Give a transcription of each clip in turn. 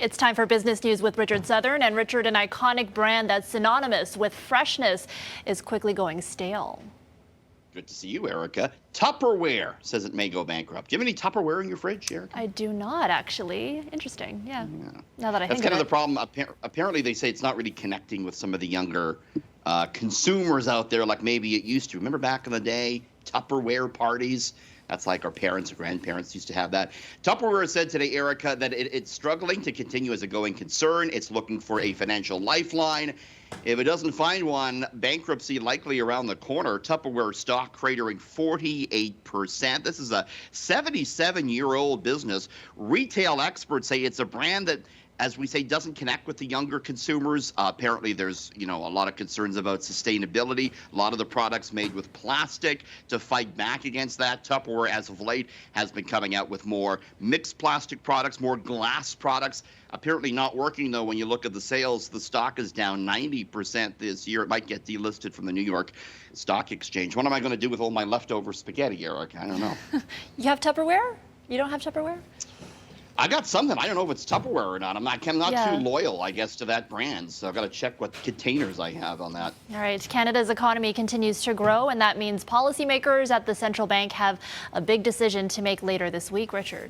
It's time for business news with Richard Southern. And Richard, an iconic brand that's synonymous with freshness is quickly going stale. Good to see you, Erica. Tupperware says it may go bankrupt. Do you have any Tupperware in your fridge, Erica? I do not, actually. Interesting. Yeah. Now that I That's think kind of the it. problem. Apparently, they say it's not really connecting with some of the younger consumers out there like maybe it used to. Remember back in the day, Tupperware parties? That's like our parents or grandparents used to have that. Tupperware said today, Erica, that it's struggling to continue as a going concern. It's looking for a financial lifeline. If it doesn't find one, bankruptcy likely around the corner. Tupperware stock cratering 48%. This is a 77-year-old business. Retail experts say it's a brand that, as we say, doesn't connect with the younger consumers. Apparently, there's a lot of concerns about sustainability. A lot of the products made with plastic. To fight back against that, Tupperware, as of late, has been coming out with more mixed plastic products, more glass products. Apparently not working, though, when you look at the sales. The stock is down 90% this year. It might get delisted from the New York Stock Exchange. What am I going to do with all my leftover spaghetti, Eric? I don't know. You have Tupperware? You don't have Tupperware? I got something. I don't know if it's Tupperware or not. I'm not Yeah. too loyal, I guess, to that brand. So I've got to check what containers I have on that. All right. Canada's economy continues to grow, and that means policymakers at the central bank have a big decision to make later this week. Richard.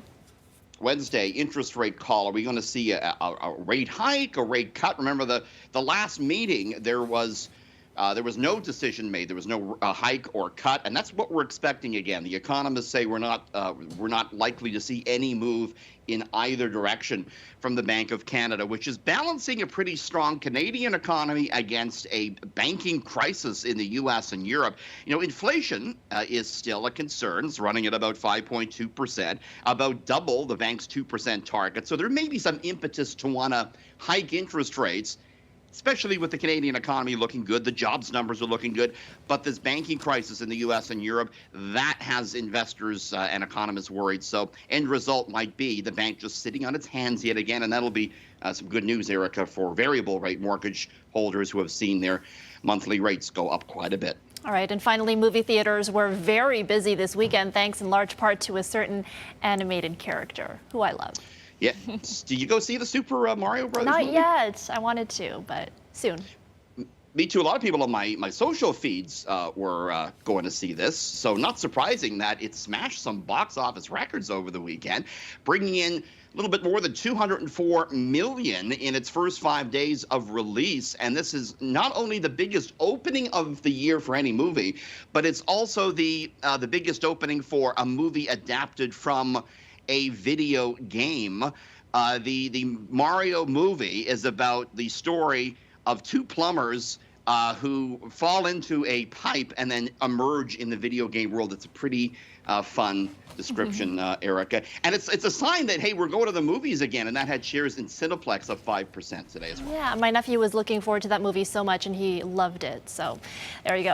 Wednesday, interest rate call. Are we going to see a rate hike, a rate cut? Remember the last meeting, there was no decision made. There was no hike or cut, and that's what we're expecting again. The economists say we're not likely to see any move in either direction from the Bank of Canada, which is balancing a pretty strong Canadian economy against a banking crisis in the U.S. and Europe. Inflation is still a concern. It's running at about 5.2%, about double the bank's 2% target. So there may be some impetus to want to hike interest rates, especially with the Canadian economy looking good. The jobs numbers are looking good. But this banking crisis in the U.S. and Europe, that has investors and economists worried. So end result might be the bank just sitting on its hands yet again. And that'll be some good news, Erica, for variable rate mortgage holders who have seen their monthly rates go up quite a bit. All right. And finally, movie theaters were very busy this weekend, thanks in large part to a certain animated character who I love. Yeah. Did you go see the Super Mario Brothers Not movie? yet. I wanted to, but soon. Me too. A lot of people on my social feeds were going to see this. So not surprising that it smashed some box office records over the weekend, bringing in a little bit more than $204 million in its first 5 days of release. And this is not only the biggest opening of the year for any movie, but it's also the biggest opening for a movie adapted from a video game. The Mario movie is about the story of two plumbers who fall into a pipe and then emerge in the video game world. It's a pretty fun description, Erica. And it's a sign that, hey, we're going to the movies again. And that had shares in Cineplex up 5% today as well. Yeah, my nephew was looking forward to that movie so much, and he loved it. So there you go.